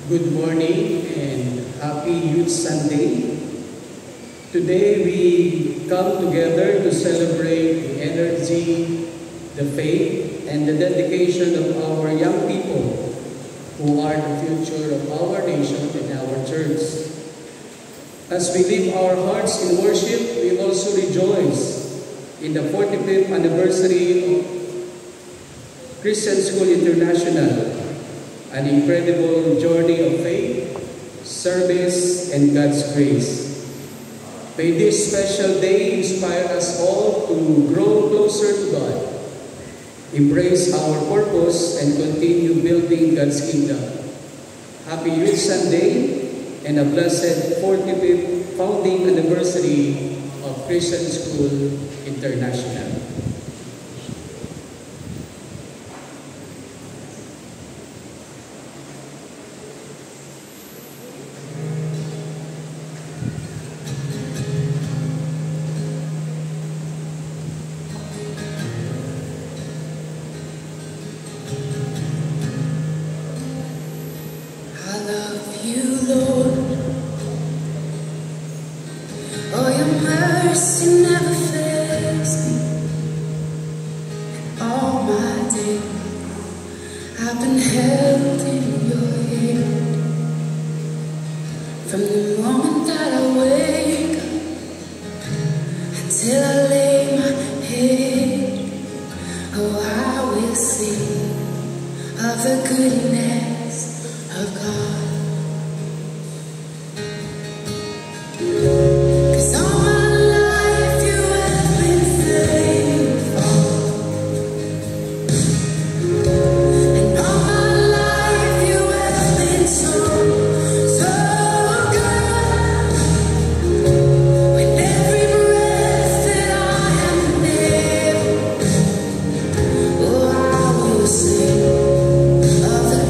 Good morning and happy Youth Sunday. Today we come together to celebrate the energy, the faith, and the dedication of our young people who are the future of our nation and our church. As we lift our hearts in worship, we also rejoice in the 45th anniversary of Christian School International, an incredible journey of faith, service, and God's grace. May this special day inspire us all to grow closer to God, embrace our purpose, and continue building God's kingdom. Happy Youth Sunday and a blessed 45th founding anniversary of Christian School International.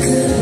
Good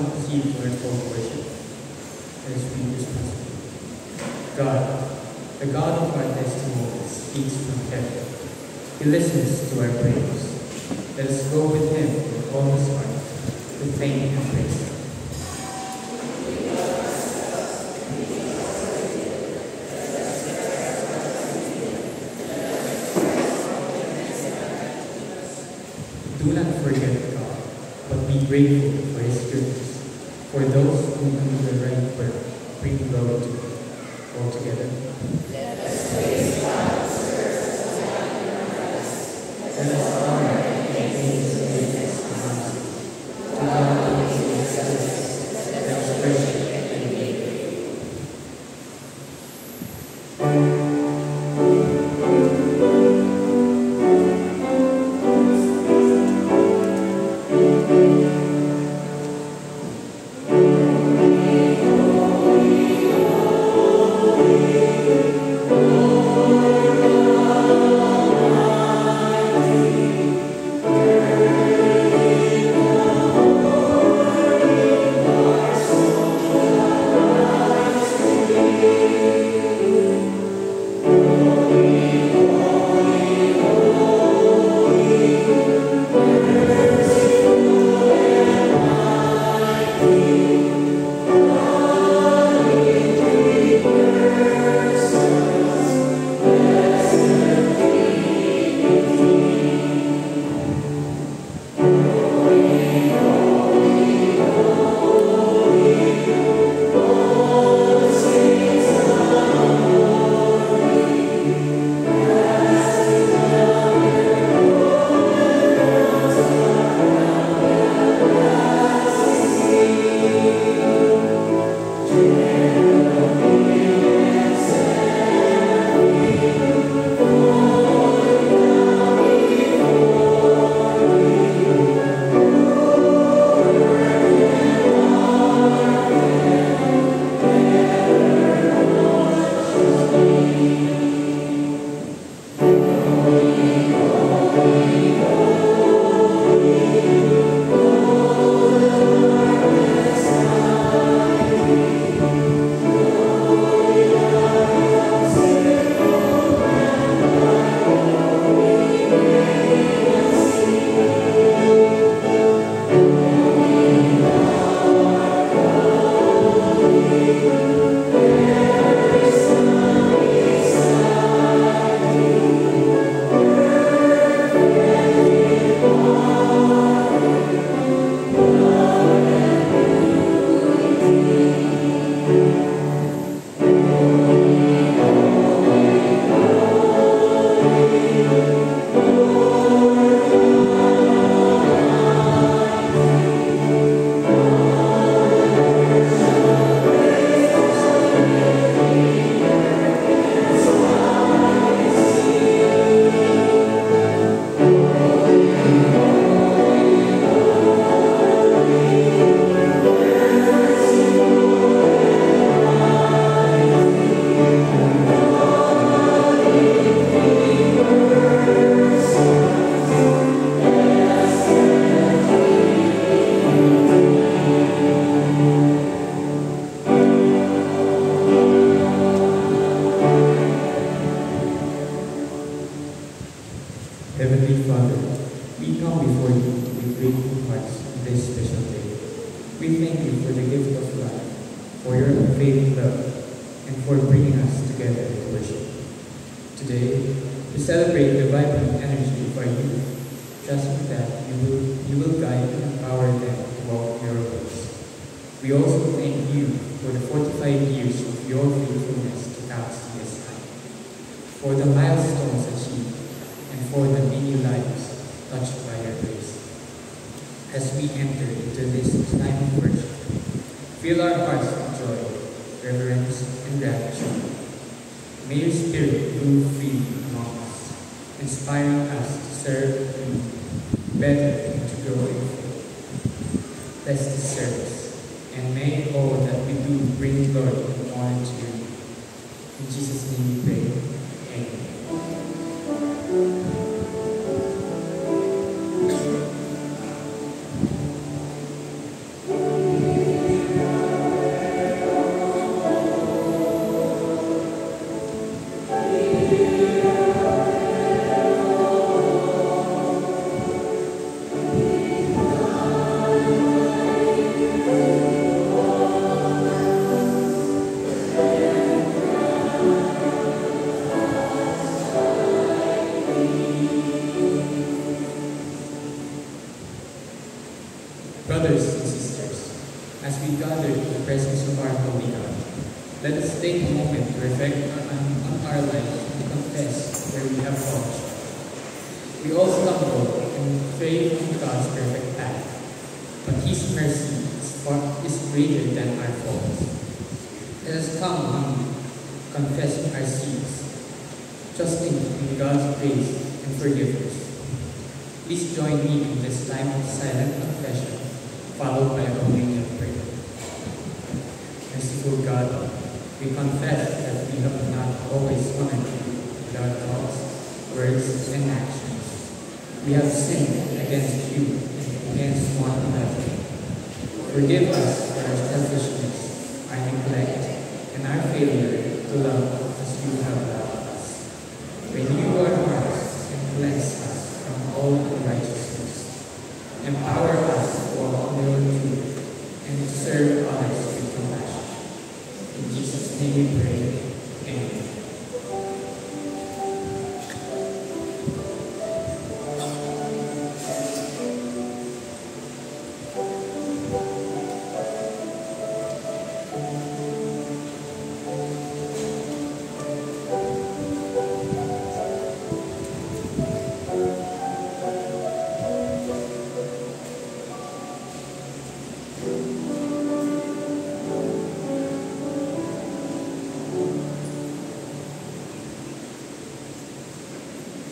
not proceed to our full worship. Let us read this passage. God, the God of our testimony, speaks from heaven. He listens to our prayers. Let us go with him with all his heart to thank and praise him. Do not forget God, but be grateful for his goodness. For those who do the right work bring glory to him. All together. Let us praise God, serve as a light in our lives. Let us honor and thank his goodness and mercy. To God be the excellence. Let us worship and be grateful. Heavenly Father, we come before you with grateful hearts on this special day. We thank you for the gift of life, for your unfailing love, and for bringing us together to worship. Today, we celebrate the vibrant energy of our youth, trusting that you will guide and empower them to walk your ways. We also thank you for the 45 years of your faithfulness to LCSI, for the milestones achieved, and for the many lives touched by your grace. As we enter into this time of worship, fill our hearts with joy, reverence, and gratitude. May your Spirit move freely among us, inspiring us to serve you better and to grow in faith. Bless this service, and may all that we do bring glory and honor to you. In Jesus' name we pray. Amen. gathered in the presence of our Holy God, let us take a moment to reflect on our lives and confess where we have fallen short. We all stumble and stray from God's perfect path, but His mercy is greater than our faults. Let us come humbly, confessing our sins, trusting in God's grace and forgiveness. Please join me in this time of silent confession, followed by a communion prayer. Merciful God, we confess that we have not always honored you with our thoughts, words, and actions. We have sinned against you and against one another. Forgive us for our selfishness, our neglect, and our failure to love as you have loved us. Renew our hearts and cleanse us from all unrighteousness. Empower us to walk in your truth and to serve others with compassion. In Jesus' name we pray. Amen.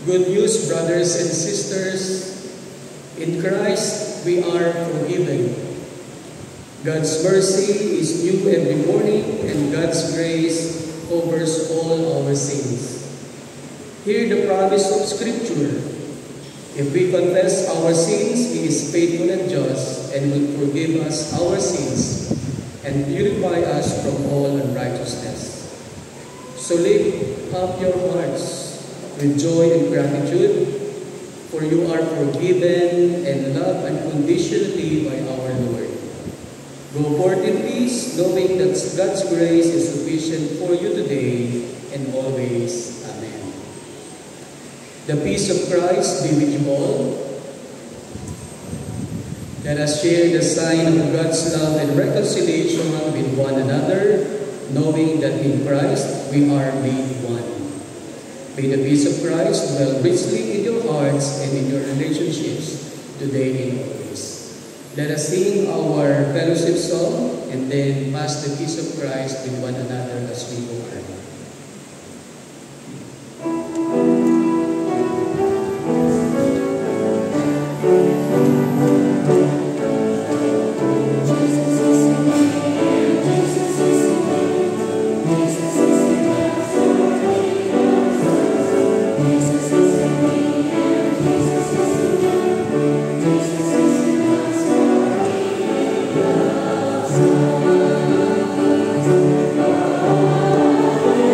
Good news, brothers and sisters. In Christ, we are forgiven. God's mercy is new every morning, and God's grace covers all our sins. Hear the promise of Scripture. If we confess our sins, He is faithful and just, and will forgive us our sins and purify us from all unrighteousness. So lift up your hearts with joy and gratitude, for you are forgiven and loved unconditionally by our Lord. Go forth in peace, knowing that God's grace is sufficient for you today and always. Amen. The peace of Christ be with you all. Let us share the sign of God's love and reconciliation with one another, knowing that in Christ we are made one. May the peace of Christ dwell richly in your hearts and in your relationships today and always. Let us sing our fellowship song and then pass the peace of Christ with one another as we go on. Oh,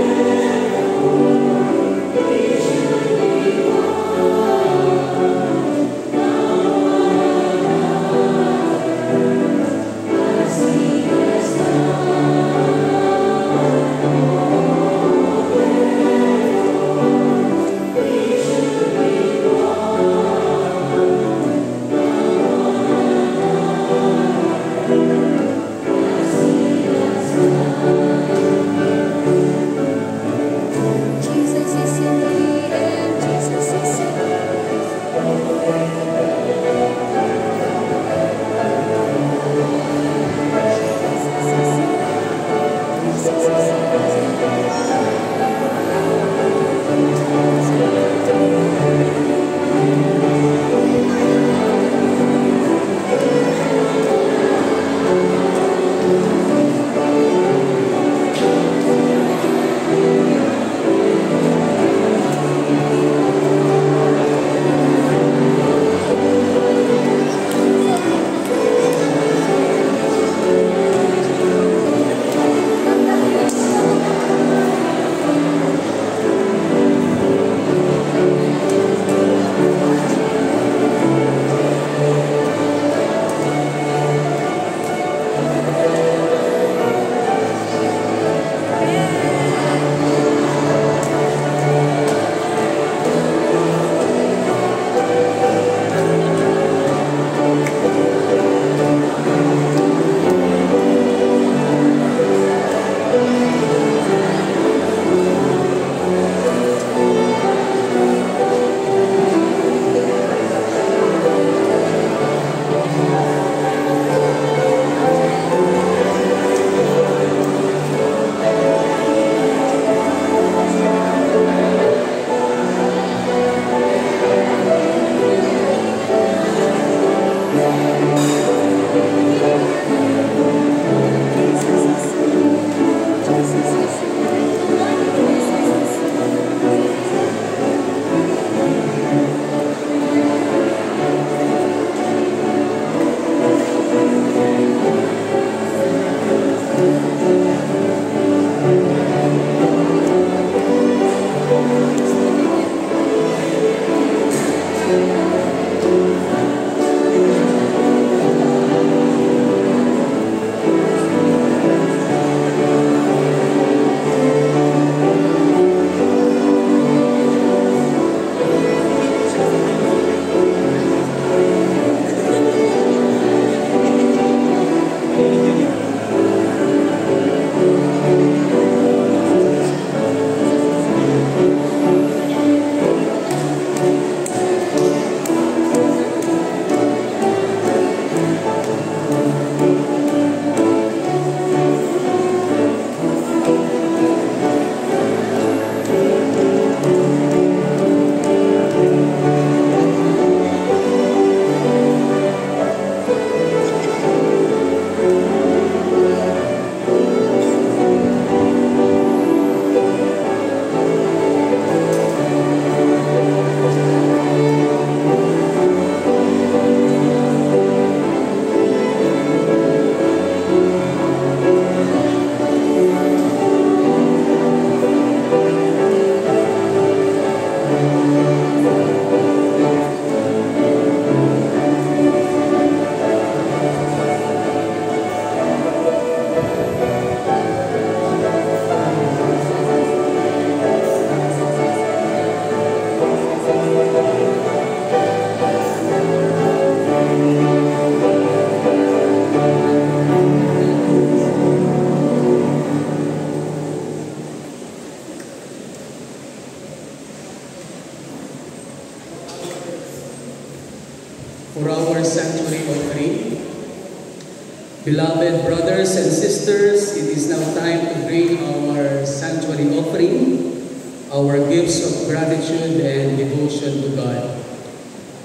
Beloved brothers and sisters, it is now time to bring our sanctuary offering, our gifts of gratitude and devotion to God.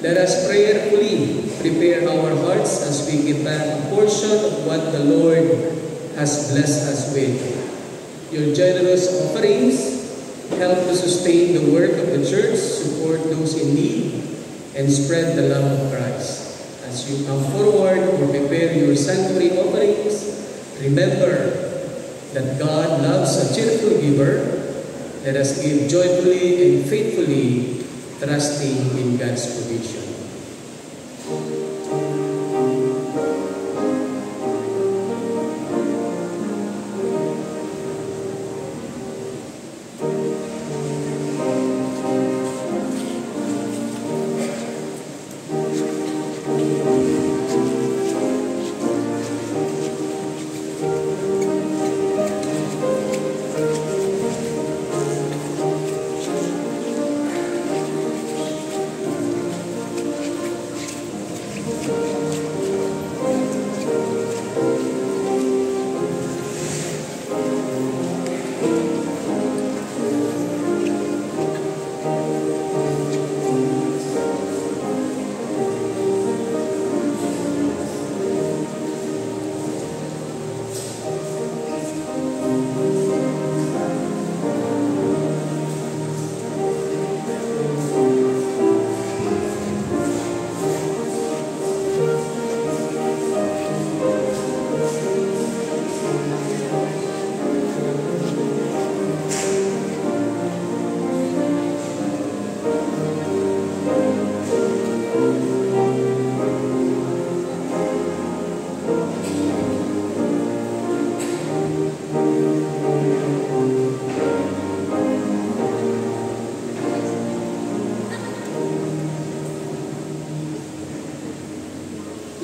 Let us prayerfully prepare our hearts as we give back a portion of what the Lord has blessed us with. Your generous offerings help to sustain the work of the church, support those in need, and spread the love of Christ. As you come forward or prepare your sanctuary offerings, remember that God loves a cheerful giver. Let us give joyfully and faithfully, trusting in God's provision.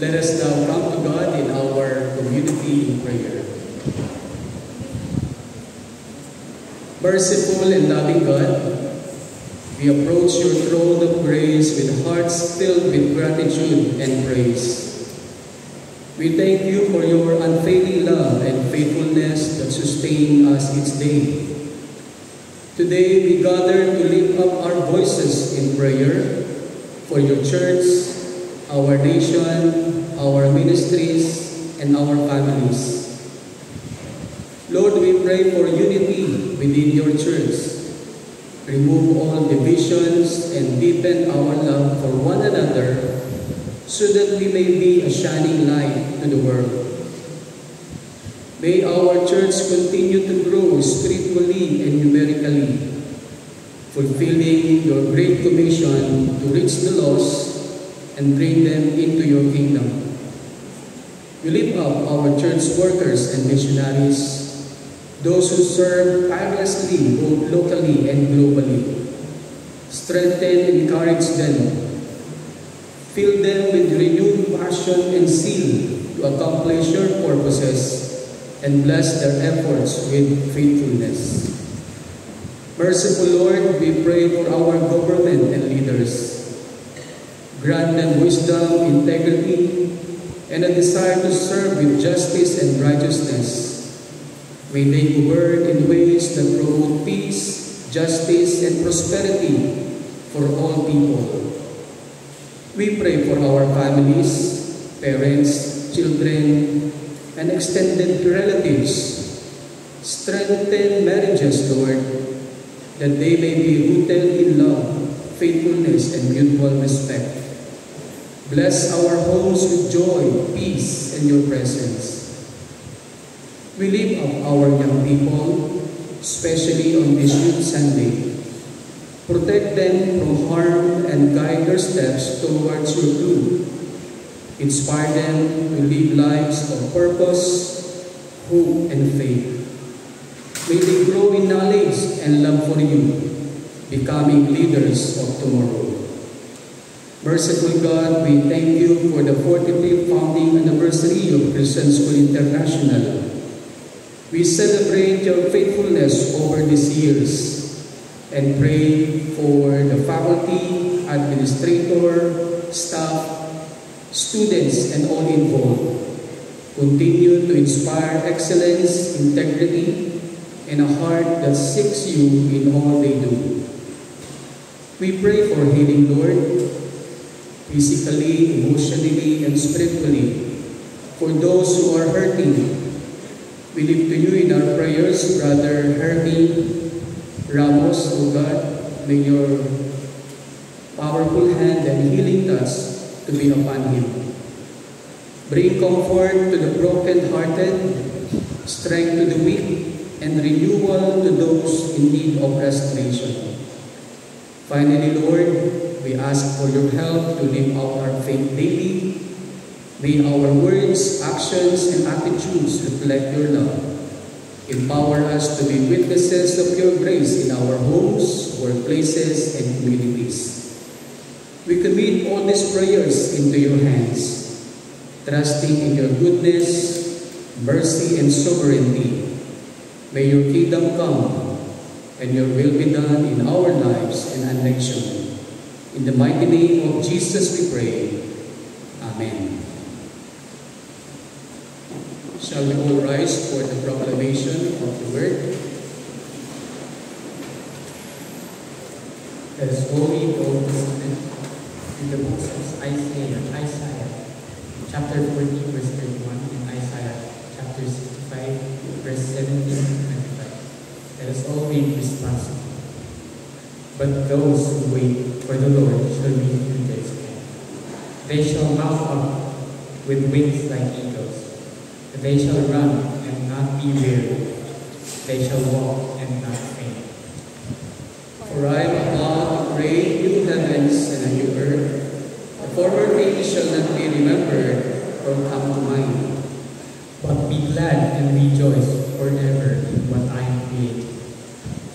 Let us now come to God in our community in prayer. Merciful and loving God, we approach your throne of grace with hearts filled with gratitude and praise. We thank you for your unfailing love and faithfulness that sustain us each day. Today we gather to lift up our voices in prayer for your church, our nation, our ministries, and our families. Lord, we pray for unity within your church. Remove all divisions and deepen our love for one another so that we may be a shining light to the world. May our church continue to grow spiritually and numerically, fulfilling your great commission to reach the lost and bring them into your kingdom. We lift up our church workers and missionaries, those who serve tirelessly both locally and globally. Strengthen and encourage them. Fill them with renewed passion and zeal to accomplish your purposes and bless their efforts with faithfulness. Merciful Lord, we pray for our government and leaders. Grant them wisdom, integrity, and a desire to serve with justice and righteousness. May they govern in ways that promote peace, justice, and prosperity for all people. We pray for our families, parents, children, and extended relatives. Strengthen marriages, Lord, that they may be rooted in love, faithfulness, and mutual respect. Bless our homes with joy, peace, and your presence. We lift up our young people, especially on this Youth Sunday. Protect them from harm and guide their steps towards your truth. Inspire them to live lives of purpose, hope, and faith. May they grow in knowledge and love for you, becoming leaders of tomorrow. Merciful God, we thank you for the 45th founding anniversary of Christian School International. We celebrate your faithfulness over these years and pray for the faculty, administrator, staff, students, and all involved. Continue to inspire excellence, integrity, and a heart that seeks you in all they do. We pray for healing, Lord, physically, emotionally, and spiritually, for those who are hurting. We lift to you in our prayers, Brother Hermie Ramos, O God. May your powerful hand and healing touch to be upon him. Bring comfort to the broken-hearted, strength to the weak, and renewal to those in need of restoration. Finally, Lord, we ask for your help to live out our faith daily. May our words, actions, and attitudes reflect your love. Empower us to be witnesses of your grace in our homes, workplaces, and communities. We commit all these prayers into your hands, trusting in your goodness, mercy, and sovereignty. May your kingdom come and your will be done in our lives and our nation. In the mighty name of Jesus we pray. Amen. Shall we all rise for the proclamation of the word? Let us all read the Old Testament in the books of Isaiah chapter 14, verse 31, and Isaiah chapter 65, verse 17 and 25. Let us all read responsibly. But those who wait for the Lord shall renew their strength. They shall mount up with wings like eagles. They shall run and not be weary. They shall walk and not faint. For I am about to create new heavens and a new earth. The former things shall not be remembered or come to mind. But be glad and rejoice forever in what I am creating.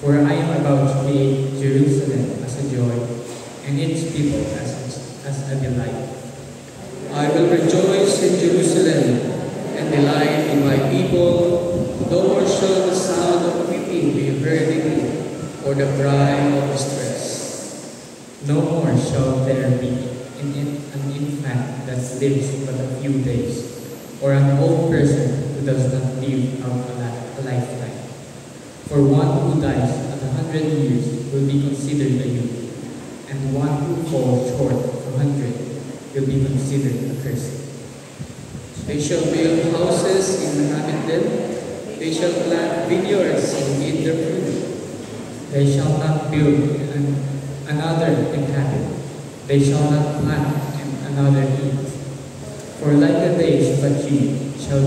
For I am about to create Jerusalem as a joy, and its people as a delight. I will rejoice in Jerusalem and delight in my people. No more shall the sound of weeping be heard in it, or the cry of distress. No more shall there be in it an infant that lives but a few days, or an old person who does not live out a lifetime. For one who dies at 100 years will be considered a youth, and one who falls short of 100 will be considered accursed. They shall build houses and inhabit them. They shall plant vineyards and eat their fruit. They shall not build and another inhabit. They shall not plant and another eat. For like the days of a tree shall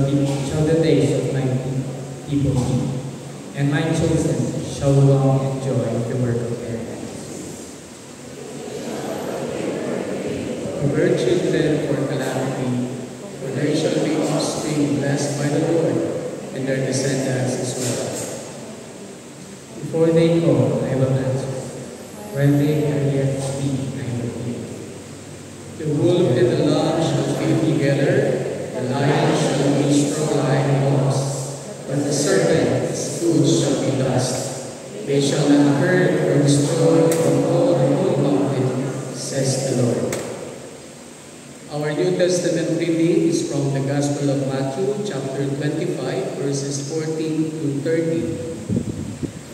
the days of my people be, and my chosen shall long enjoy the work of their hands. Avert children for calamity, for there shall be offspring blessed by the Lord, and their descendants as well. Before they call, I will answer. While they are yet speaking, I will hear. The wolf and the lamb shall feed together, the lion shall be straw like ox, but the serpent's food shall be dust. They shall not hurt or destroy from all the whole mountain, says the Lord. Our New Testament reading is from the Gospel of Matthew, chapter 25, verses 14 to 30.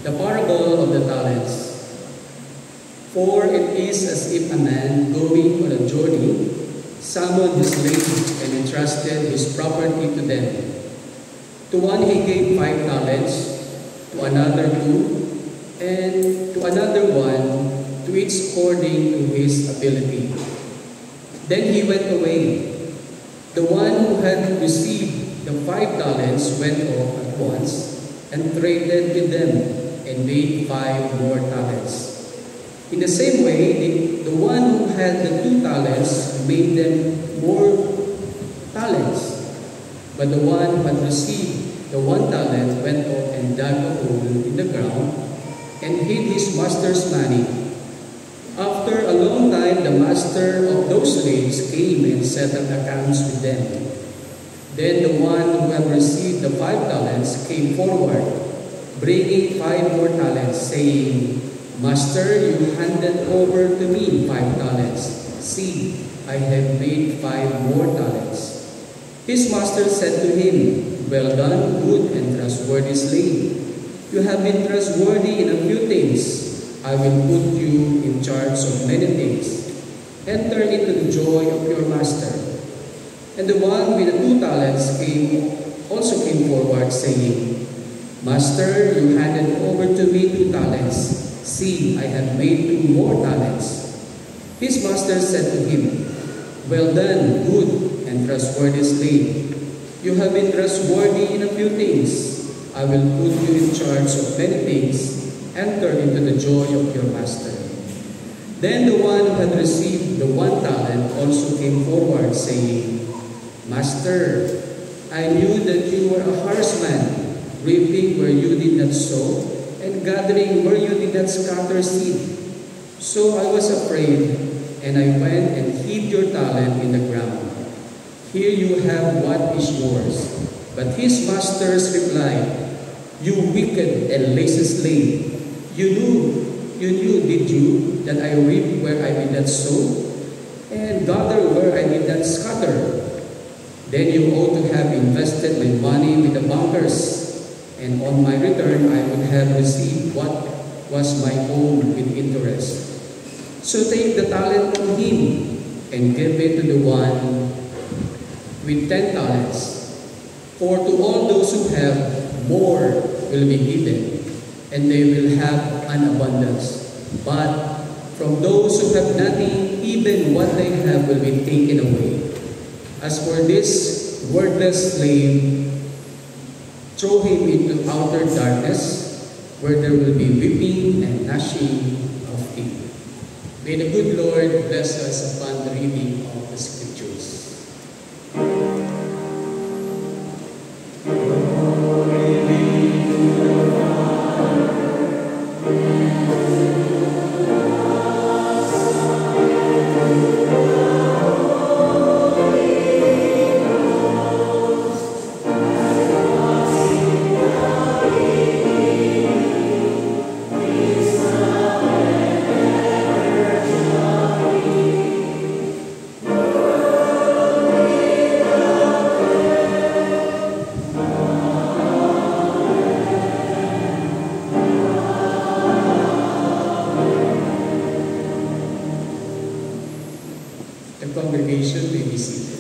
The parable of the talents. For it is as if a man going on a journey summoned his slaves and entrusted his property to them. To one he gave 5 talents, to another 2, and to another 1, to each according to his ability. Then he went away. The one who had received the 5 talents went off at once and traded with them and made 5 more talents. In the same way, the one who had the 2 talents made them more talents. But the one who had received the 1 talent went off and dug a hole in the ground and hid his master's money. After a long time, the master of those slaves came and settled accounts with them. Then the one who had received the 5 talents came forward, bringing 5 more talents, saying, Master, you handed over to me 5 talents. See, I have made 5 more talents. His master said to him, "Well done, good and trustworthy slave. You have been trustworthy in a few things. I will put you in charge of many things. Enter into the joy of your master." And the one with the 2 talents also came forward, saying, "Master, you handed over to me 2 talents. See, I have made 2 more talents." His master said to him, "Well done, good and trustworthy slave. You have been trustworthy in a few things. I will put you in charge of many things. Enter into the joy of your master." Then the one who had received the 1 talent also came forward, saying, "Master, I knew that you were a harsh man, reaping where you did not sow, and gathering where you did not scatter seed. So I was afraid, and I went and hid your talent in the ground. Here you have what is yours." But his masters replied, "You wicked and lazy slave, you knew, did you, that I reap where I did not sow, and gather where I did not scatter? Then you ought to have invested my money with the bankers, and on my return I would have received what was my own with interest. So take the talent from him, and give it to the one with 10 talents. For to all those who have, more will be given, and they will have an abundance. But from those who have nothing, even what they have will be taken away. As for this worthless slave, throw him into outer darkness, where there will be weeping and gnashing of teeth." May the good Lord bless us upon the reading of the Scriptures. The congregation may be seated.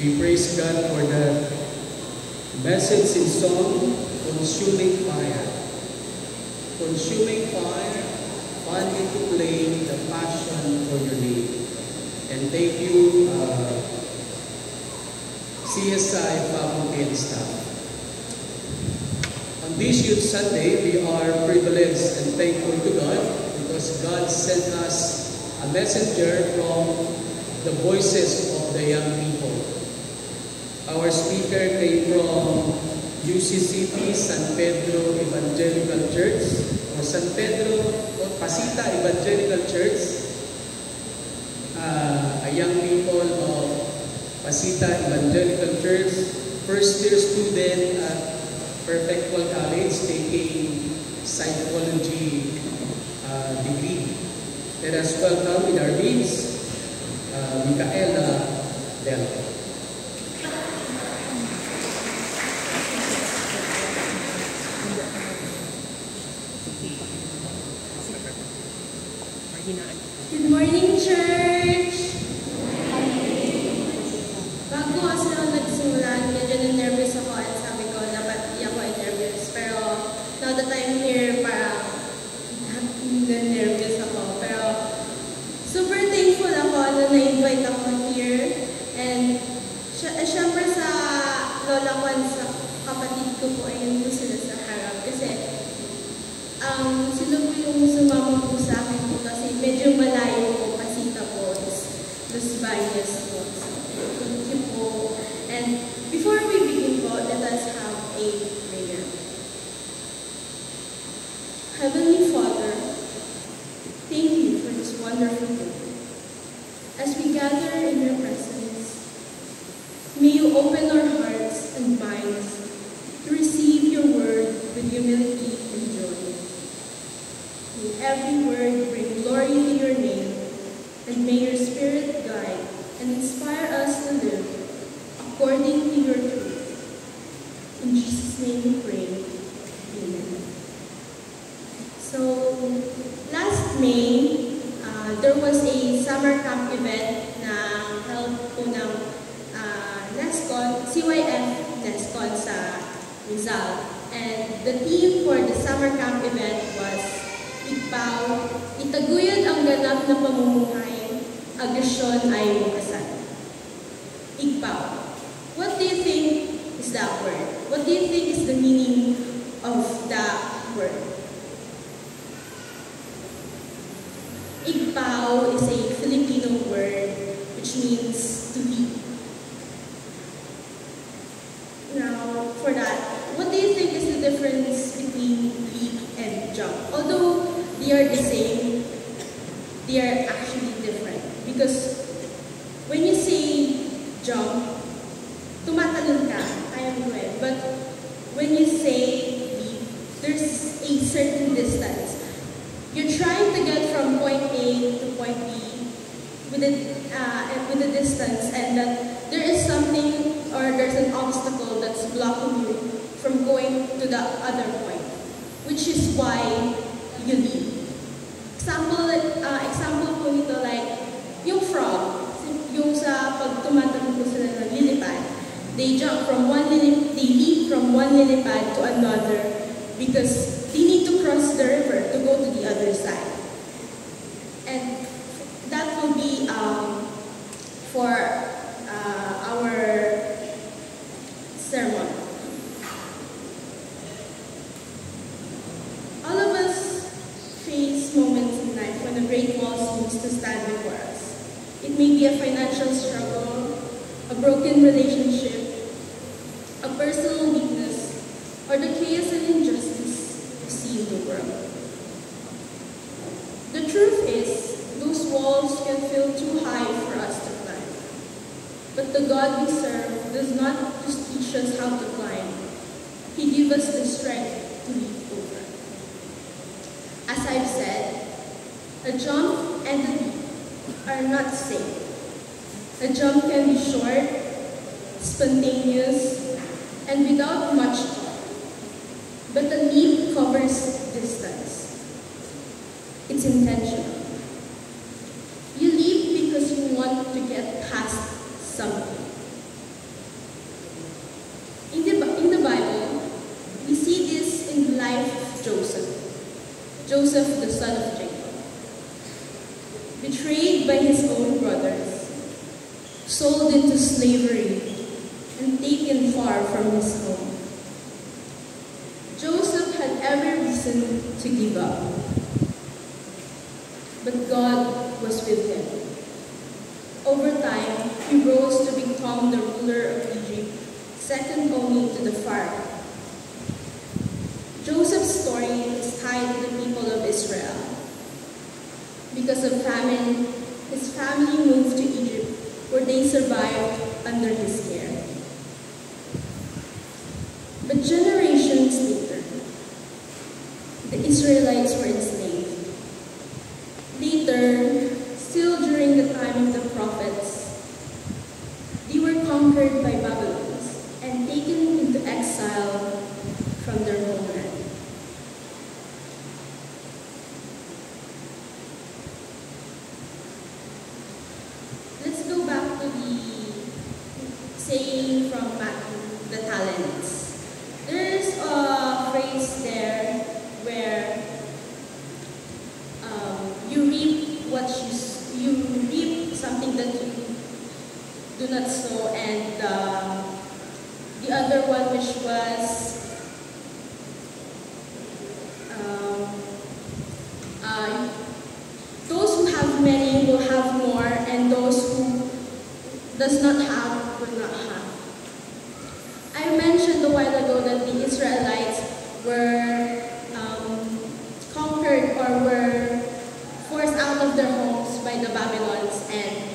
We praise God for the message in song, Consuming Fire. Consuming fire, finally to play the passion for your name. And thank you, CSI faculty and staff. On this Youth Sunday, we are privileged and thankful to God because God sent us a messenger from the voices of the young people. Our speaker came from UCCP San Pedro Evangelical Church or San Pedro or Pasita Evangelical Church, a young people of Pasita Evangelical Church, first year student at Perpetual College taking psychology degree. Let us welcome in our midst Micaela Delco. Good morning, church! Bago kasi ako nagsimula, medyo na-nervous ako at sabi ko, dapat di ako nervous. Pero now that I'm here, parang na-nervous ako. Pero super thankful ako na na-invite ako here. And syempre sa lola ko at sa kapatid ko po, ayun po sila sa harap. Kasi sila po yung sumama po sa akin po kasi medyo malayo po, Pasita po, Los Baños po. So, thank you po. And before we begin po, let us have a prayer. Heavenly Father, thank you for this wonderful day. As we gather in your presence, may you open our hearts and minds to receive your word with humility and joy. May every word bring glory to your name, and may your Spirit guide and inspire us to live according to your truth. In Jesus' name we pray. Amen. So, last May, there was a summer camp event na held po ng NESCON, CYF NESCON sa Rizal. And the theme for the summer camp event was Igpaw, itaguyod ang ganap na pamumuhay, agresyon ay wakasan. Igpaw. What do you think is that word? What do you think is the meaning of that word? Igpaw is a Filipino word which means to leap. Now, for that, what do you think is the difference between leap and jump? Although they are the same, they are actually different. Because when you say jump, tumatalon ka, kaya mo eh. But when you say leap, there's a certain distance. You're trying to get from point A to point B with a distance, and that there is something or there's an obstacle that's blocking you from going to the other point, which is why you leap. Example po nito like yung frog, yung sa pag tumatalon po sila ng lilipad, they leap from one lilipad to another because they need to cross the river to go to the other side. And that will be for our sermon. All of us face moments in life when a great wall seems to stand before us. It may be a financial struggle, a broken relationship, a personal weakness, or the chaos and injustice we see in the world. The truth is, those walls can feel too high for us to climb. But the God we serve does not just teach us how to climb. He gives us the strength to leap over. As I've said, a jump and a leap are not the same. A jump can be short, spontaneous, and without much thought. But a leap covers distance. It's intentional. You leap because you want to get past something. Joseph, the son of Jacob, betrayed by his own brothers, sold into slavery, and taken far from his home. Joseph had every reason to give up, but God was with him. Over time, he rose to become the ruler of Egypt, second only to the Pharaoh. Joseph's story is tied to the people of Israel. Because of famine, his family moved to Egypt, where they survived under his care. But generations later, the Israelites were enslaved. Later, still during the time of the prophets, they were conquered by Babylonians and taken into exile from their homeland. Let's go back to the saying from Matthew, the talents. There is a phrase there where you reap what you reap something that you do not sow, and the other one which was those who have many will have more, and those who does not have will not have. I mentioned a while ago that the Israelites were conquered or were forced out of their homes by the Babylons, and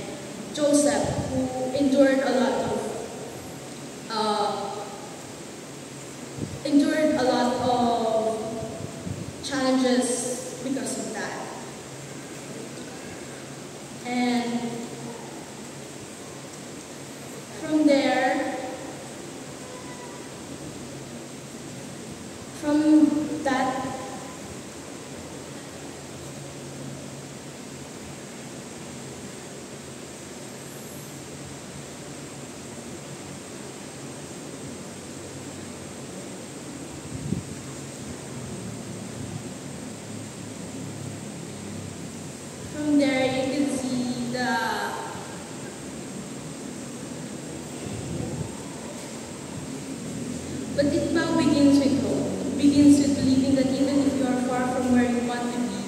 Joseph, who endured a lot of challenges because of that. And from there, from that, you can see but it now begins with hope. It begins with believing that even if you are far from where you want to be,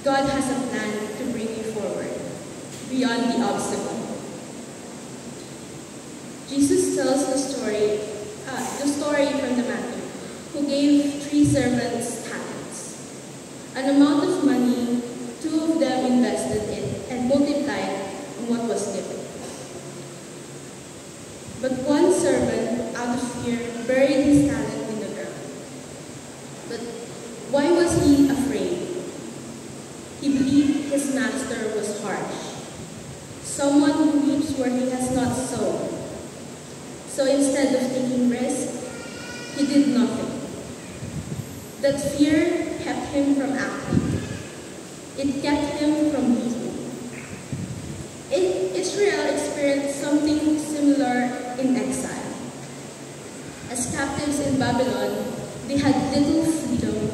God has a plan to bring you forward, beyond the obstacle. Jesus tells the story from the Matthew, who gave 3 servants talents, an amount of money 2 of them invested in and multiplied on what was given. But one servant, out of fear, buried his talent in the ground. But why was he afraid? He believed his master was harsh, someone who reaps where he has not sown. So instead of taking risk, he did nothing. That fear kept him from acting. It kept him from leading. Israel experienced something similar in exile. As captives in Babylon, they had little freedom,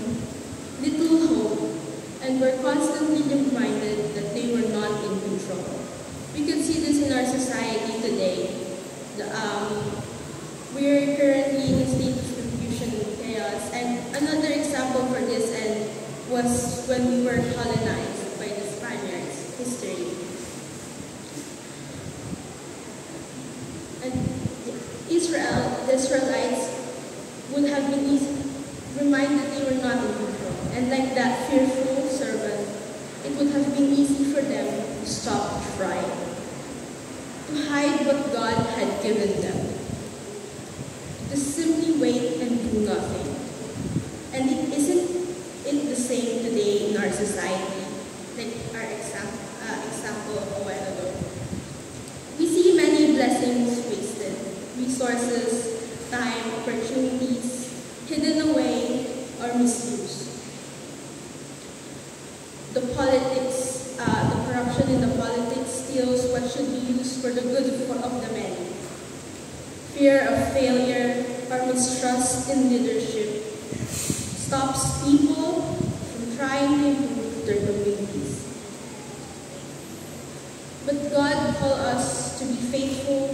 little hope, and were constantly reminded that they were not in control. We can see this in our society today. We are currently in a state of confusion and chaos. And another example for this was when we were colonized by the Spaniards, history. And the Israelites would have been reminded they were not in control. And like that fearful servant, it would have been easy for them to stop trying, to hide what God had given them, to simply wait and do nothing. And isn't it the same today in our society, like our example a while ago? We see many blessings wasted, resources, time, opportunities hidden away or misused. The politics, the corruption in the politics steals what should be used for the good of the many. Fear of failure or mistrust in leadership stops people trying to improve their communities. But God calls us to be faithful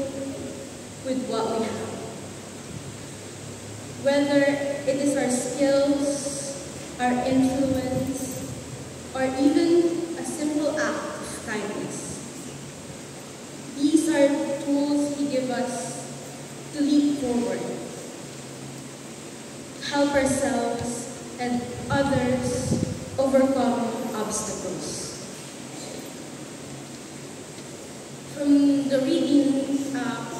with what we have. Whether it is our skills, our influence, or even a simple act of kindness. These are tools He gives us to leap forward, help ourselves and others overcome obstacles. From the reading,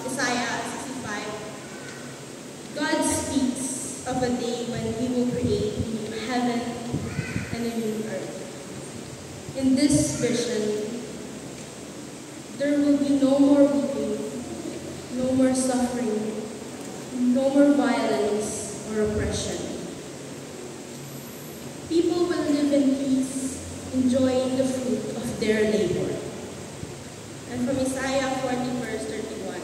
Isaiah 65, God speaks of a day when He will create a new heaven and a new earth. In this vision, there will be no more weeping, no more suffering, no more violence or oppression. People will live in peace, enjoying the fruit of their labor. And from Isaiah 40, verse 31,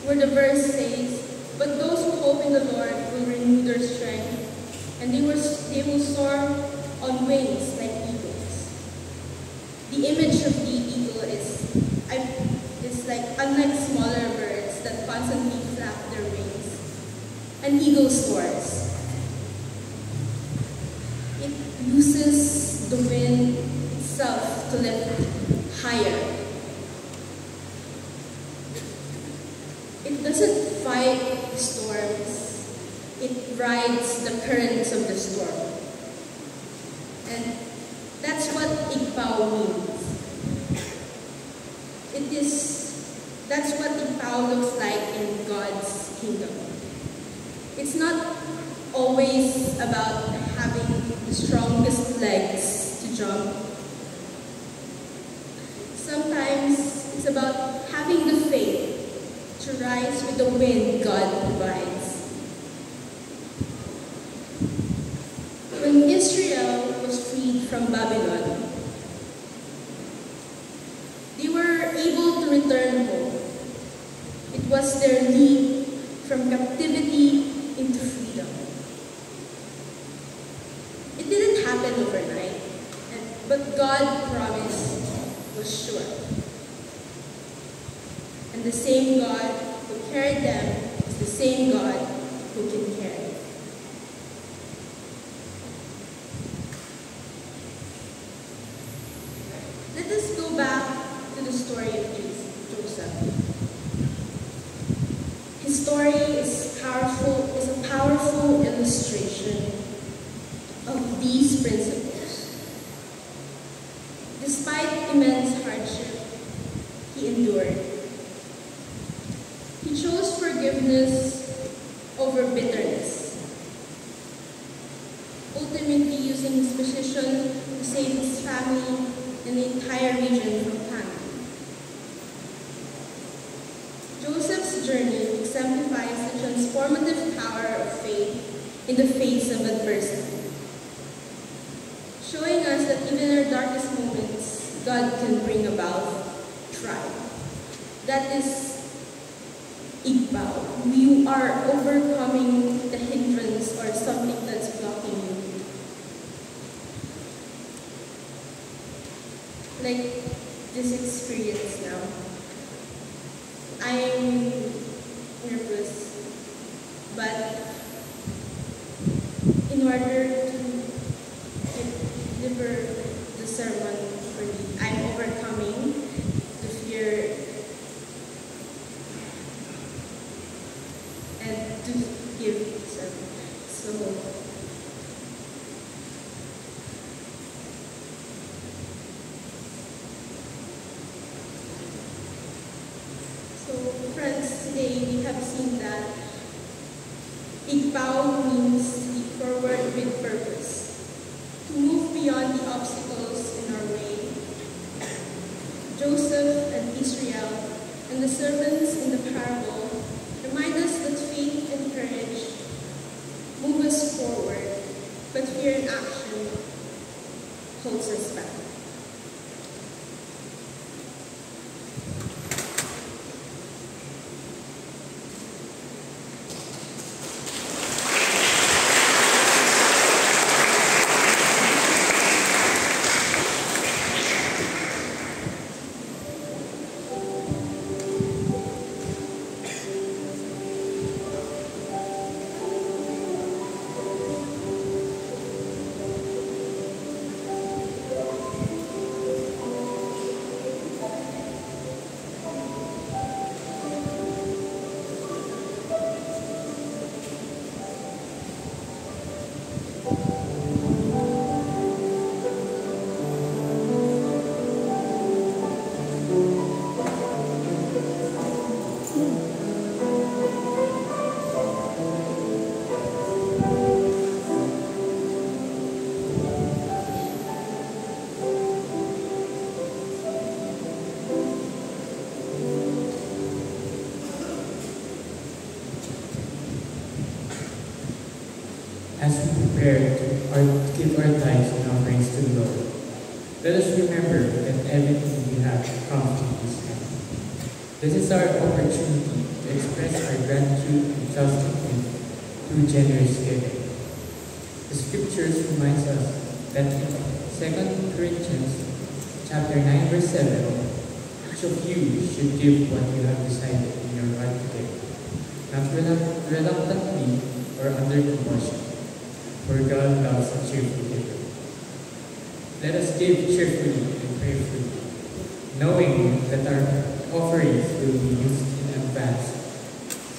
where the verse says, "But those who hope in the Lord will renew their strength, and they will soar on wings like eagles." The image of the eagle is like, unlike smaller birds that constantly flap their wings, an eagle soars. It uses the wind itself to lift higher. It doesn't fight storms, it rides the currents of the storm. And that's what Igpao means. That's what Igpao looks like in God's kingdom. It's not always about having the strongest legs to jump. Sometimes it's about having the faith to rise with the wind God provides. When Israel was freed from Babylon, they were able to return home. It was their leap from captivity into freedom. It didn't happen overnight, but God's promise was sure. And the same God who carried them is the same God who can carry. Let us go back to the story of Joseph. His story is a powerful illustration of these principles. Despite immense hardship, he endured. He chose forgiveness over bitterness, ultimately using his position to save his family and the entire region from famine. Joseph's journey exemplifies the transformative power of faith in the face of adversity, showing us that even in our darkest moments, God can bring about triumph. That is Igpao. You are overcoming the hindrance or something that's blocking you. Like this experience now. I'm nervous, but in order to deliver the sermon for me, I'm overcoming the fear and to give the sermon. So friends, today we have seen that Igpao means to leap forward with purpose, to move beyond the obstacles in our way. Joseph and Israel and the servants in the parable remind us that faith and courage move us forward, but fear and action holds us back. prepare to give our tithes and offerings to the Lord, let us remember that everything we have comes from His hand. This is our opportunity to express our gratitude and trust in Him through generous giving. The scriptures reminds us that in 2 Corinthians chapter 9 verse 7, each of you should give what you have decided in your heart to give, not reluctantly or under compulsion, for God loves a cheerful giver. Let us give cheerfully and prayerfully, knowing that our offerings will be used in advance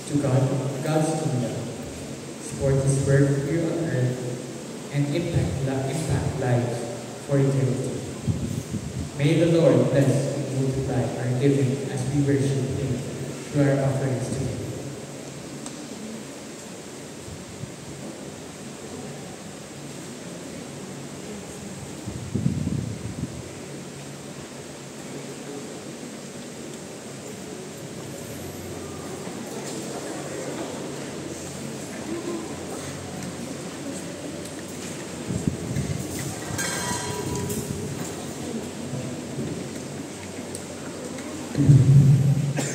to God's kingdom, support His work here on earth, and impact lives for eternity. May the Lord bless and multiply our giving as we worship Him through our offerings to Him.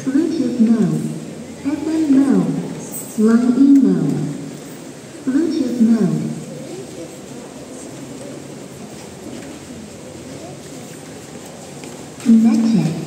Bluetooth mode. FM mode. Line E mode. Bluetooth mode. Connected.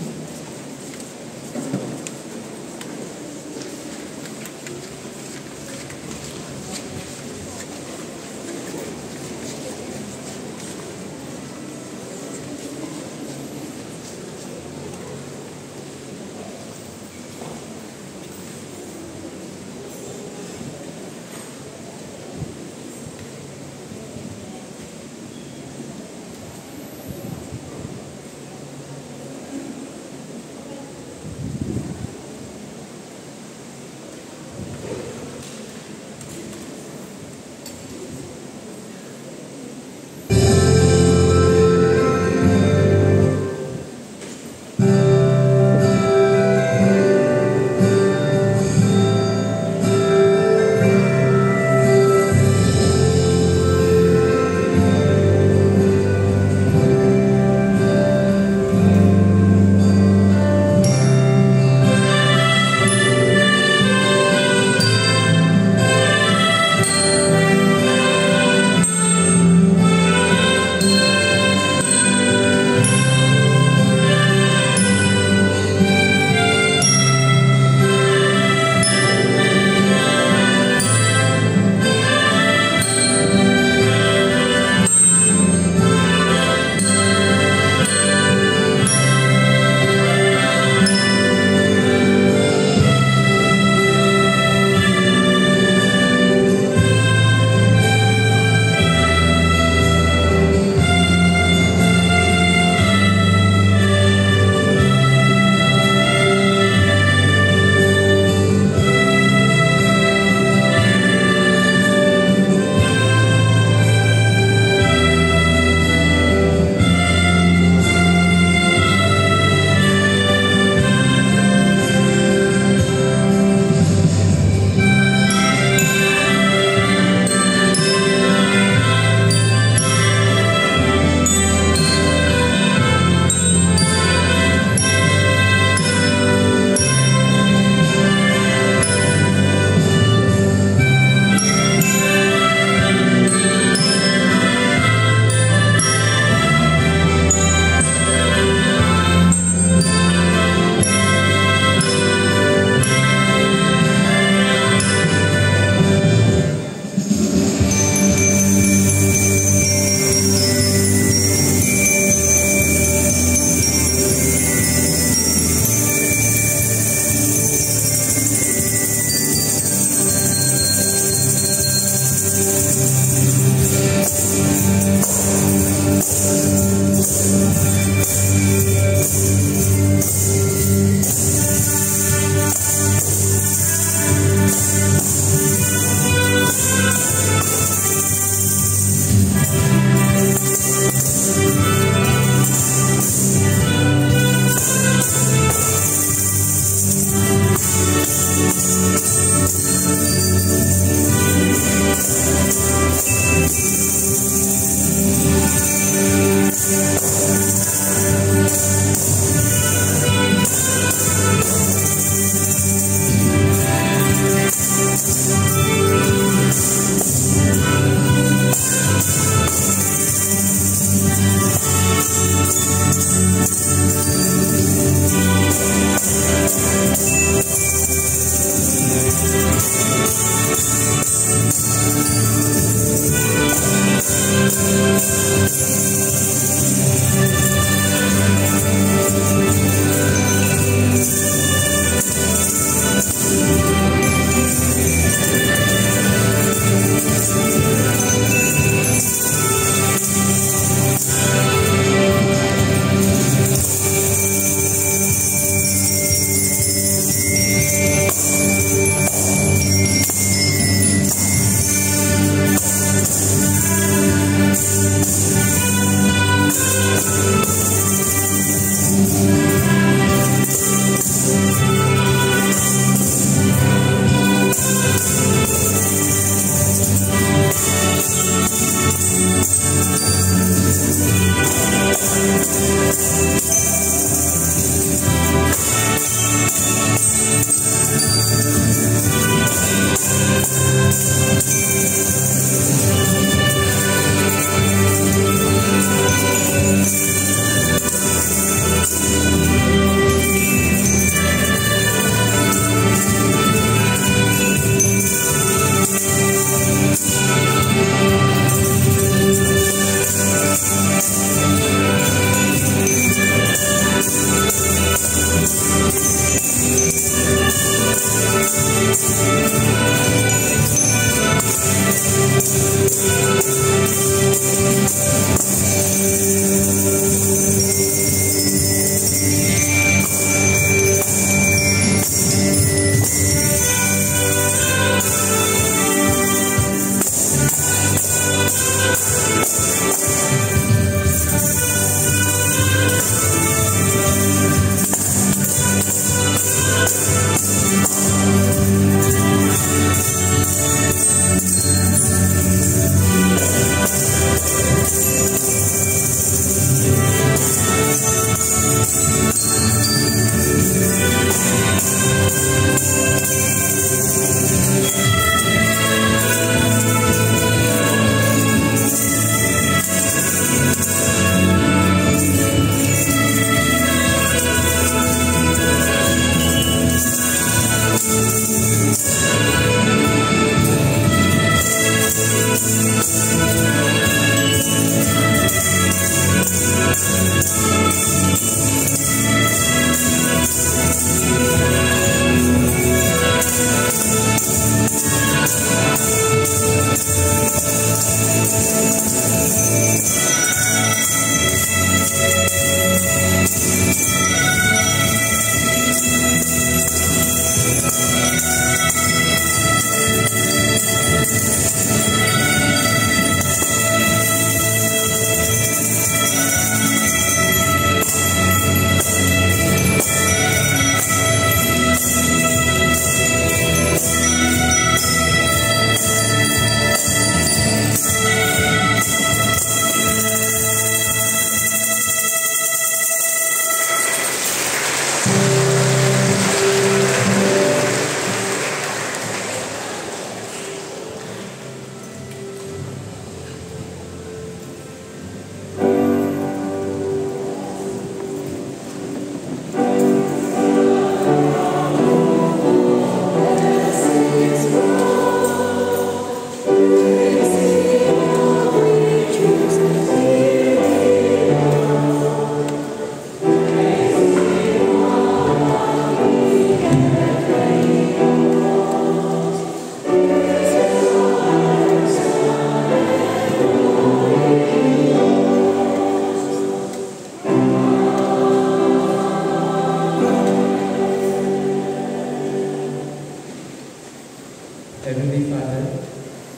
Heavenly Father,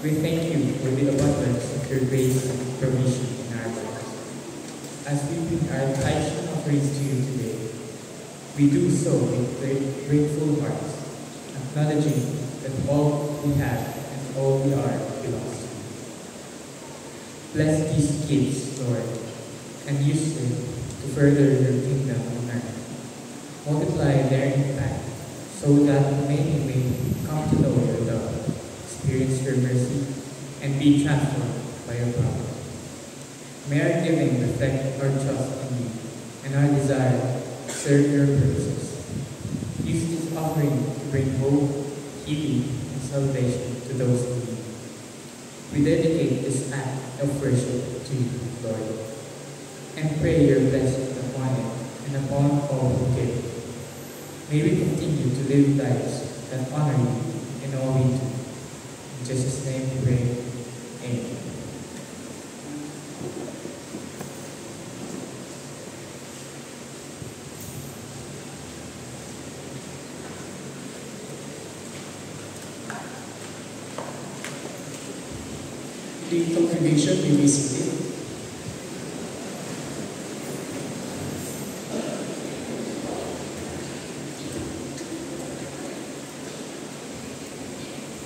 we thank you for the abundance of your grace and provision in our lives. As we bring our tithes and offerings to you today, we do so with grateful hearts, acknowledging that all we have and all we are belongs to you. Bless these gifts, Lord, and use them to further your kingdom on earth. Multiply their impact so that many may come to know your love, experience your mercy, and be transformed by your power. May our giving reflect our trust in you and our desire to serve your purposes. Use this offering to bring hope, healing, and salvation to those in need. We dedicate this act of worship to you, Lord, and pray your blessing upon it and upon all who give. May we continue to live lives that honor you in all we do. In Jesus' name we pray. Amen. The congregation may be seated.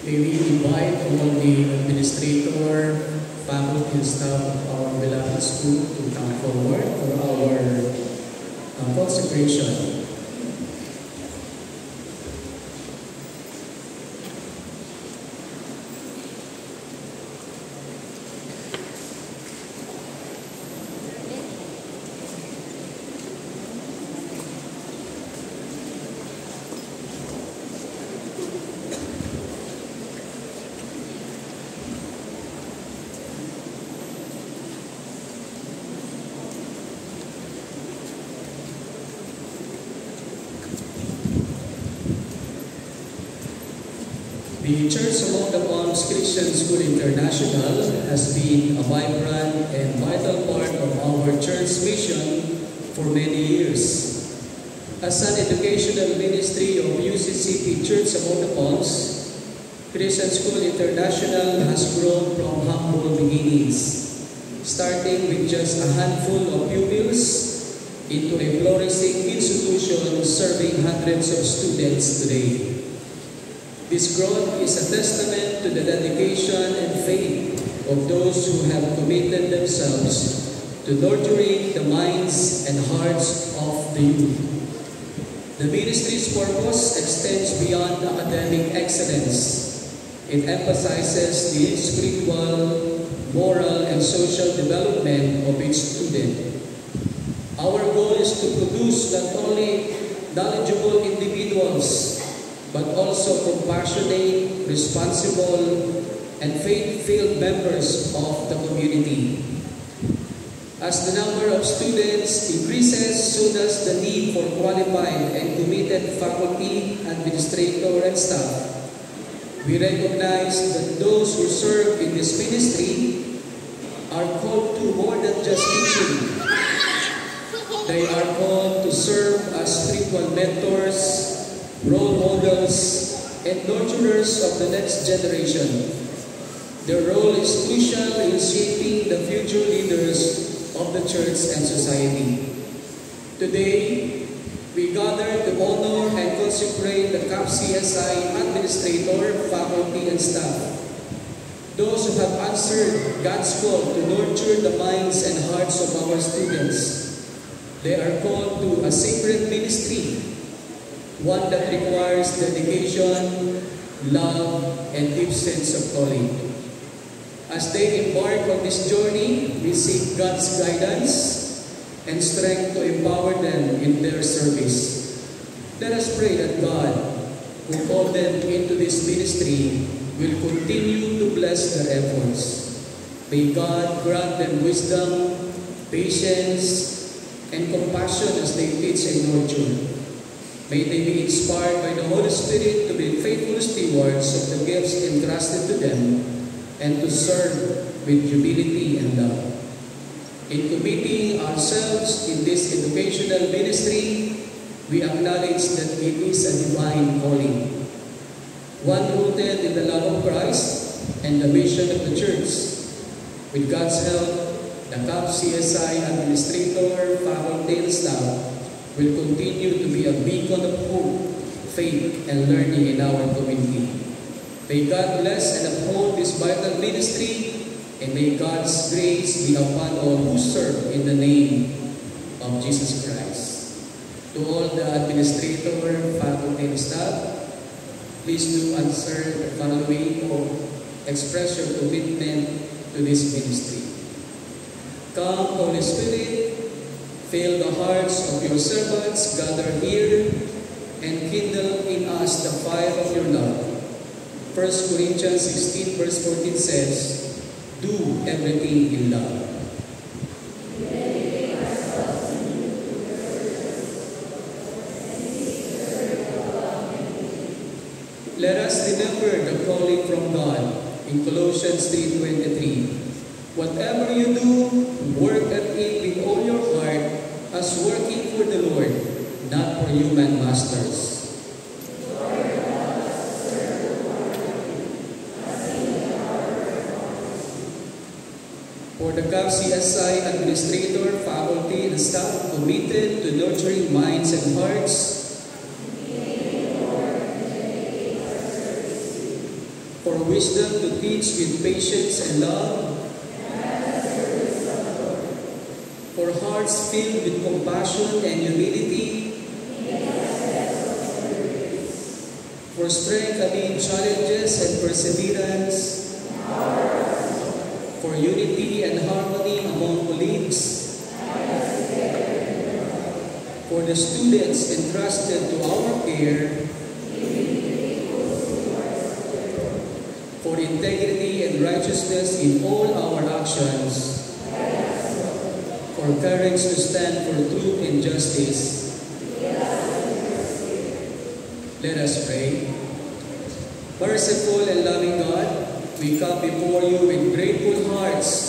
May we invite all the administrator, faculty, and staff of our beloved school to come forward for our consecration. The Church Among the Palms Christian School International has been a vibrant and church mission for many years. As an educational ministry of UCCP Church Among the Palms, Christian School International has grown from humble beginnings, starting with just a handful of pupils into a flourishing institution serving hundreds of students today. This growth is a testament to the dedication and faith of those who have committed themselves to nurturing the minds and hearts of the youth. The ministry's purpose extends beyond academic excellence. It emphasizes the spiritual, moral, and social development of its student. Our goal is to produce not only knowledgeable individuals, but also compassionate, responsible, and faith-filled members of the community. As the number of students increases, so does the need for qualified and committed faculty, administrator, and staff. We recognize that those who serve in this ministry are called to more than just teaching. They are called to serve as spiritual mentors, role models, and nurturers of the next generation. Their role is crucial in shaping the future leaders of the church and society. Today, we gather to honor and consecrate the CAP CSI administrator, faculty, and staff. Those who have answered God's call to nurture the minds and hearts of our students. They are called to a sacred ministry, one that requires dedication, love, and deep sense of calling. As they embark on this journey, we seek God's guidance and strength to empower them in their service. Let us pray that God, who called them into this ministry, will continue to bless their efforts. May God grant them wisdom, patience, and compassion as they teach and nurture. May they be inspired by the Holy Spirit to be faithful stewards of the gifts entrusted to them and to serve with humility and love. In committing ourselves in this educational ministry, we acknowledge that it is a divine calling, one rooted in the love of Christ and the mission of the church. With God's help, the CAP CSI administrator, faculty, and staff will continue to be a beacon of hope, faith, and learning in our community. May God bless and uphold this vital ministry, and may God's grace be upon all who serve in the name of Jesus Christ. To all the administrator, faculty, and staff, please do answer the following or express your commitment to this ministry. Come, Holy Spirit, fill the hearts of your servants gathered here and kindle in us the fire of your love. 1 Corinthians 16 verse 14 says, do everything in love. Let us remember the calling from God in Colossians 3:23. Whatever you do, work at it with all your heart as working for the Lord, not for human masters. For the CAP CSI administrator, faculty, and staff committed to nurturing minds and hearts, for wisdom to teach with patience and love, for hearts filled with compassion and humility, for strength amid challenges and perseverance, for unity and harmony among colleagues, for the students entrusted to our care, for integrity and righteousness in all our actions, for courage to stand for truth and justice. Let us pray. Merciful and loving God, we come before you with grateful hearts.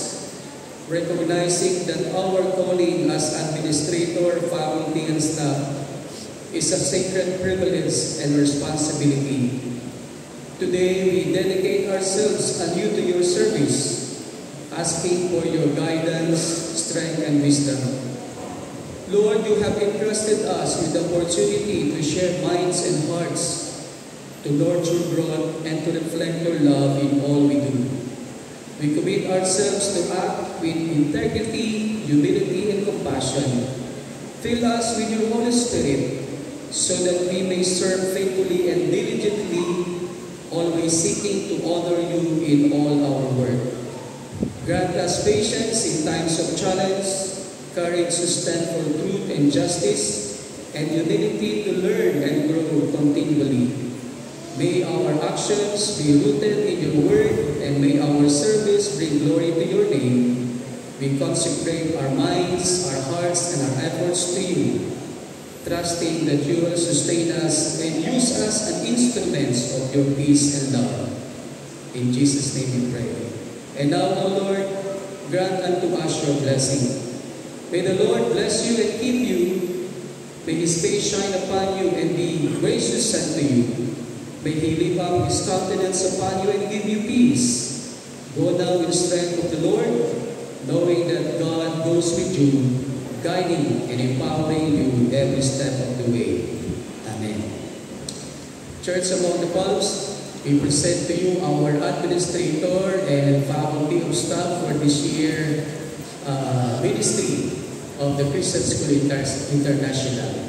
recognizing that our calling as administrator, faculty, and staff is a sacred privilege and responsibility. Today, we dedicate ourselves anew to your service, asking for your guidance, strength, and wisdom. Lord, you have entrusted us with the opportunity to share minds and hearts, to nurture growth, and to reflect your love in all we do. We commit ourselves to act with integrity, humility, and compassion. Fill us with your Holy Spirit so that we may serve faithfully and diligently, always seeking to honor you in all our work. Grant us patience in times of challenge, courage to stand for truth and justice, and humility to learn and grow continually. May our actions be rooted in your word, and may our service bring glory to your name. We consecrate our minds, our hearts, and our efforts to you, trusting that you will sustain us and use us as instruments of your peace and love. In Jesus' name we pray. And now, O Lord, grant unto us your blessing. May the Lord bless you and keep you. May his face shine upon you and be gracious unto you. May he lift up his countenance upon you and give you peace. Go now in the strength of the Lord, knowing that God goes with you, guiding and empowering you every step of the way. Amen. Church among the Palms, we present to you our administrator and faculty of staff for this year ministry of the Christian School International.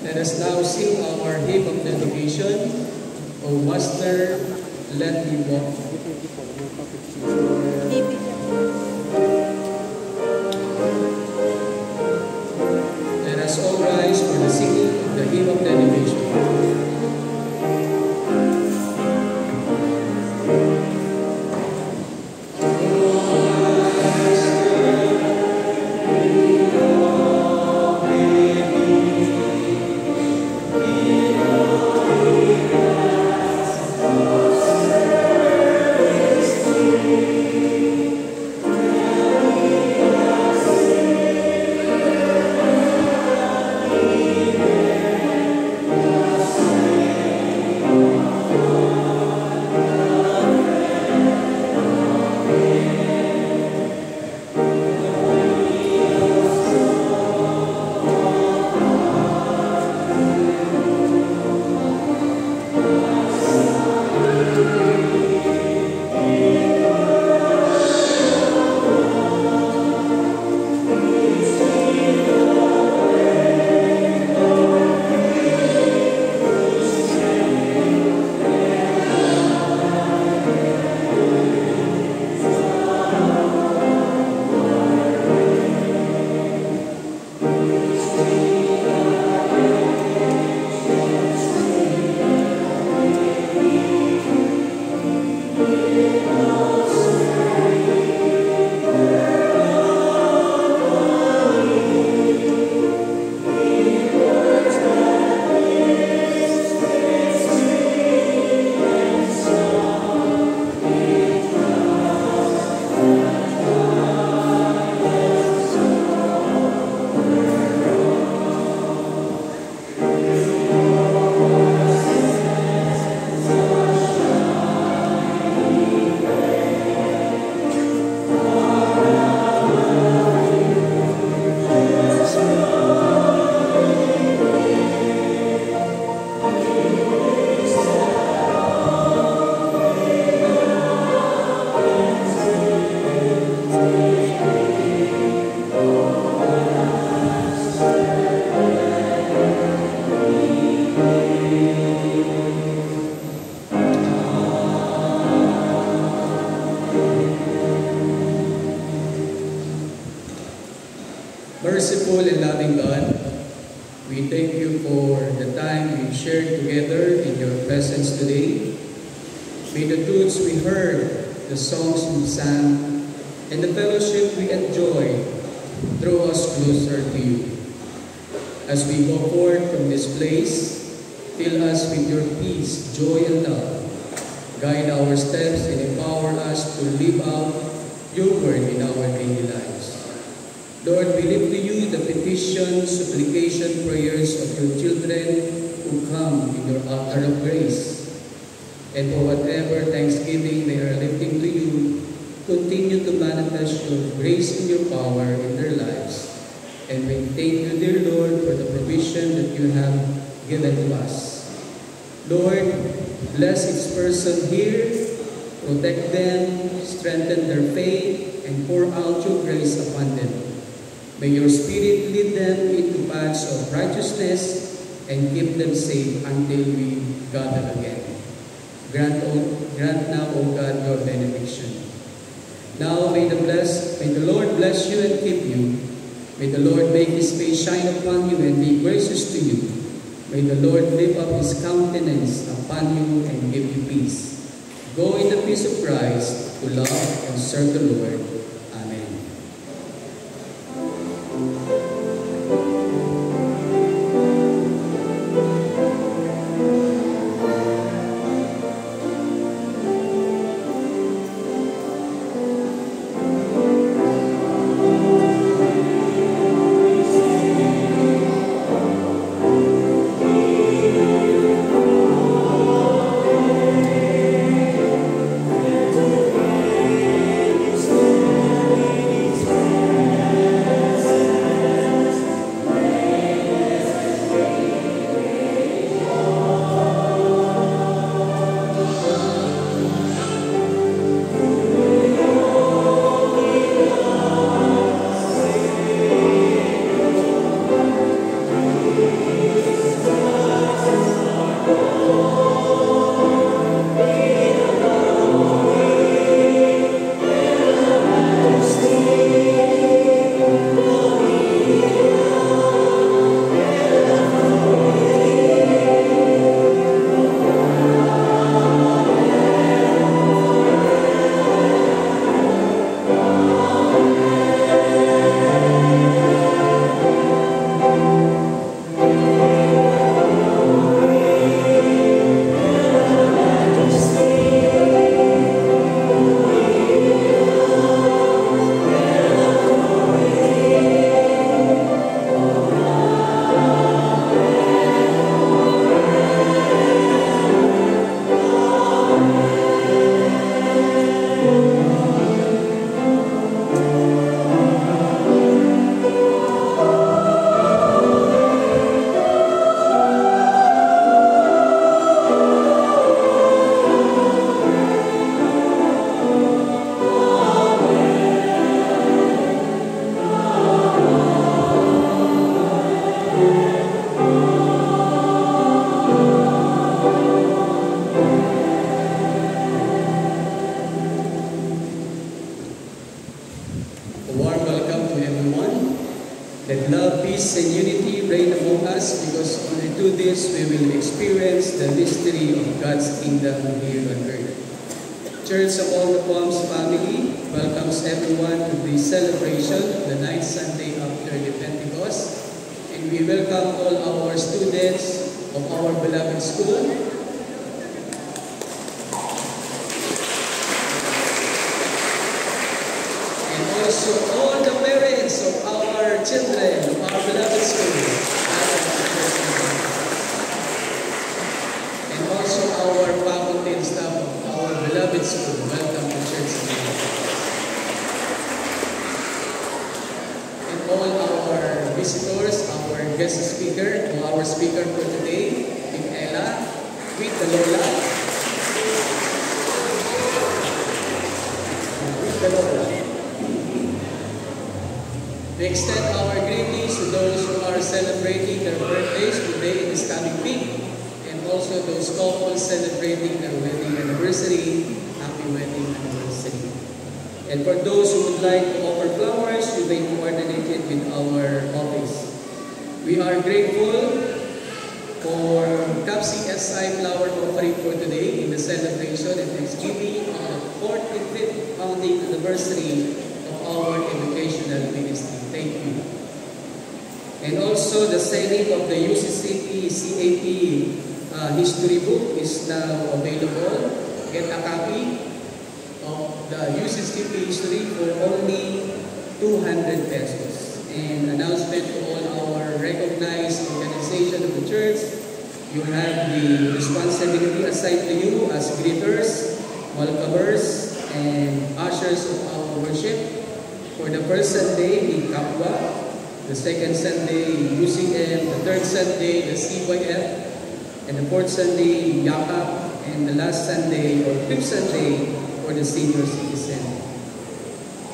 Let us now sing our hymn of dedication, O Master, Let Me Walk. Let us all rise for the singing of the hymn of dedication. Merciful and loving God, we thank you for the time we shared together in your presence today. May the truths we heard, the songs we sang, and the fellowship we enjoyed draw us closer to you. As we go forth from this place, fill us with your peace, joy, and love. Guide our steps and empower us to live out your word in our daily lives. Lord, we lift to you the petition, supplication, prayers of your children who come in your altar of grace. And for whatever thanksgiving they are lifting to you, continue to manifest your grace and your power in their lives. And we thank you, dear Lord, for the provision that you have given to us. Lord, bless each person here, protect them, strengthen their faith, and pour out your grace upon them. May your Spirit lead them into paths of righteousness and keep them safe until we gather again. Grant now, O God, your benediction. Now may the Lord bless you and keep you. May the Lord make his face shine upon you and be gracious to you. May the Lord lift up his countenance upon you and give you peace. Go in the peace of Christ to love and serve the Lord. Amen. A warm welcome to everyone. Let love, peace, and unity reign among us, because only through this we will experience the mystery of God's kingdom here on earth. Church of All the Palms family welcomes everyone to the celebration of the 9th Sunday after the Pentecost. And we welcome all our students of our beloved school. Also, all the parents of our children, of our beloved school, and also our faculty and staff of our beloved school, welcome to Church. And all our visitors, our guest speaker, our speaker for today, Ms. Ella, with the Lola. With the Lola. We extend our greetings to those who are celebrating their birthdays today in this coming week, and also those couples celebrating their wedding anniversary. Happy wedding anniversary. And for those who would like to offer flowers, you may coordinate it with our office. We are grateful for CAPCSI flower offering for today in the celebration and thanksgiving of the 45th founding anniversary of our educational ministry. Thank you. And also the signing of the UCCP CAP history book is now available. Get a copy of the UCCP history for only 200 pesos. And announcement to all our recognized organization of the church, you have the responsibility assigned to you as greeters, welcomers, and ushers of our worship. For the first Sunday in Kapwa, the second Sunday in UCM, the third Sunday the CYF, and the fourth Sunday in Yakap, and the last Sunday or fifth Sunday for the senior citizen.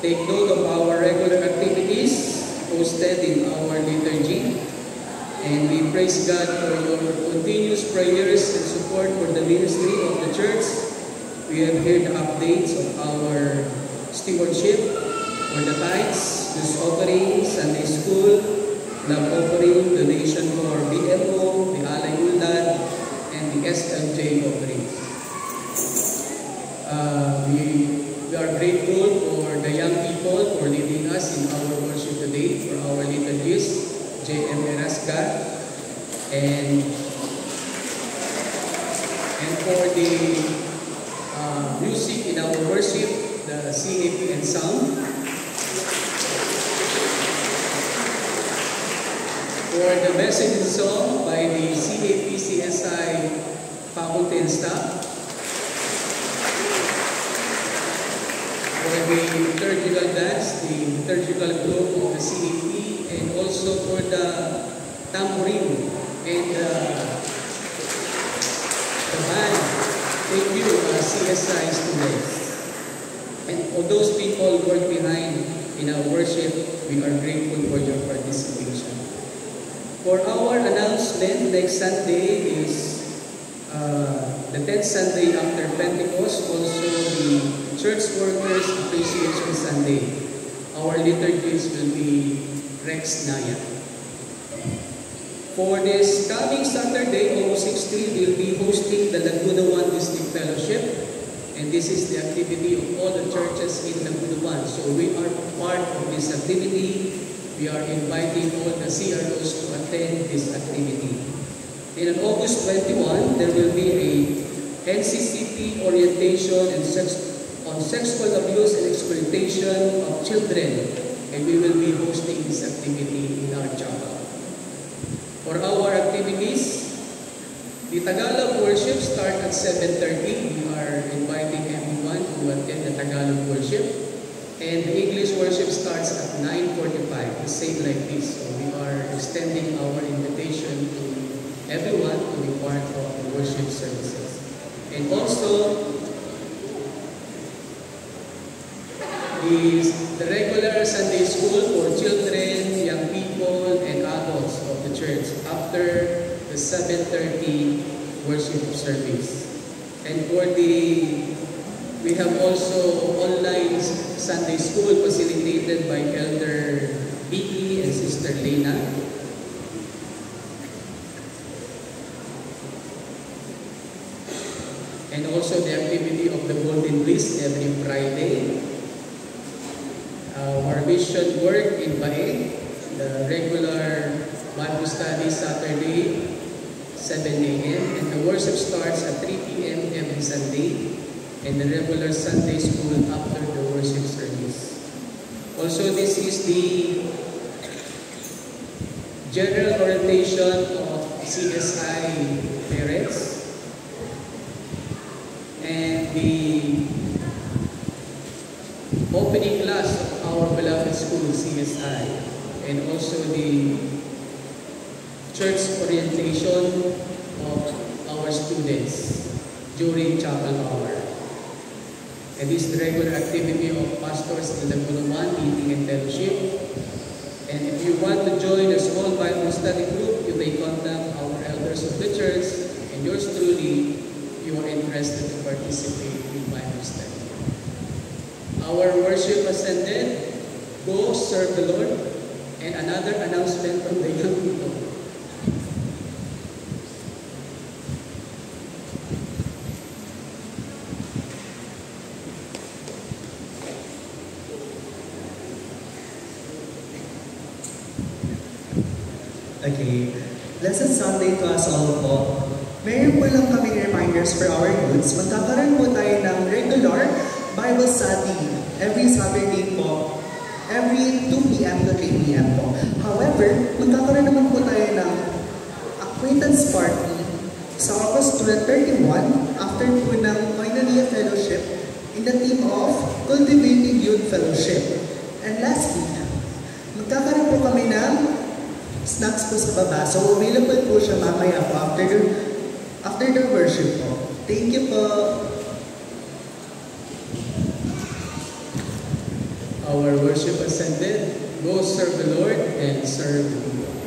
Take note of our regular activities posted in our liturgy, and we praise God for your continuous prayers and support for the ministry of the church. We have heard updates of our stewardship for the tithes, this offering, Sunday school, love offering, donation for BMO, the Alay Ulad, and the SLJ offerings. We are grateful for the young people for leading us in our worship today, for our liturgies, J.M. Erasca, and for the music in our worship, the CAP and sound. For the message and song by the CAP CSI faculty and staff. For the liturgical dance, the liturgical group of the CAP, and also for the tambourine and the band. Thank you, CSI students. And for those people who work behind in our worship, we are grateful for your participation. For our announcement, next Sunday is the 10th Sunday after Pentecost, also the Church Workers Appreciation Sunday. Our liturgies will be Rex Naya. For this coming Saturday, August 16, we'll be hosting the Laguna 1 District Fellowship. And this is the activity of all the churches in Laguna 1. So we are part of this activity. We are inviting all the CROs to attend this activity. And on August 21, there will be a NCCP orientation and on sexual abuse and exploitation of children. And we will be hosting this activity in our chapel. For our activities, the Tagalog worship starts at 7:30. We are inviting everyone to attend the Tagalog worship. And the English worship starts at 9:45, the same like this. So we are extending our invitation to everyone to be part of the worship services. And also, the regular Sunday school for children, young people, and adults of the church after the 7:30 worship service. And we have also online Sunday school facilitated by Elder Vicky and Sister Lena. And also the activity of the Golden Bliss every Friday. Our mission work in Bae, the regular Bible study Saturday, 7 a.m. And the worship starts at 3 p.m. every Sunday. And the regular Sunday school after the worship service. Also, this is the general orientation of CSI parents. And the opening class of our beloved school, CSI, and also the church orientation of our students during chapel hour. And this is the regular activity of pastors in Laguna 1, meeting and fellowship. And if you want to join a small Bible study group, you may contact our elders of the church, and yours truly, you are interested to participate in Bible study. Our worship has ended. Go serve the Lord. And another announcement from the young people. Okay. Blessed Sunday to us all po. Mayroon po lang kaming reminders for our youths. Magkakaroon po tayo ng regular Bible study every Saturday po. Every 2 p.m. to 3 p.m. po. However, magkakaroon naman po tayo ng acquaintance party sa August 31 after po ng Koinonia Fellowship in the theme of Cultivating Youth Fellowship. And lastly, magkakaroon po kami ng snacks po sa baba. So, available po siya mamaya po after the worship po. Thank you po. Our worship ascended. Go serve the Lord and serve the people.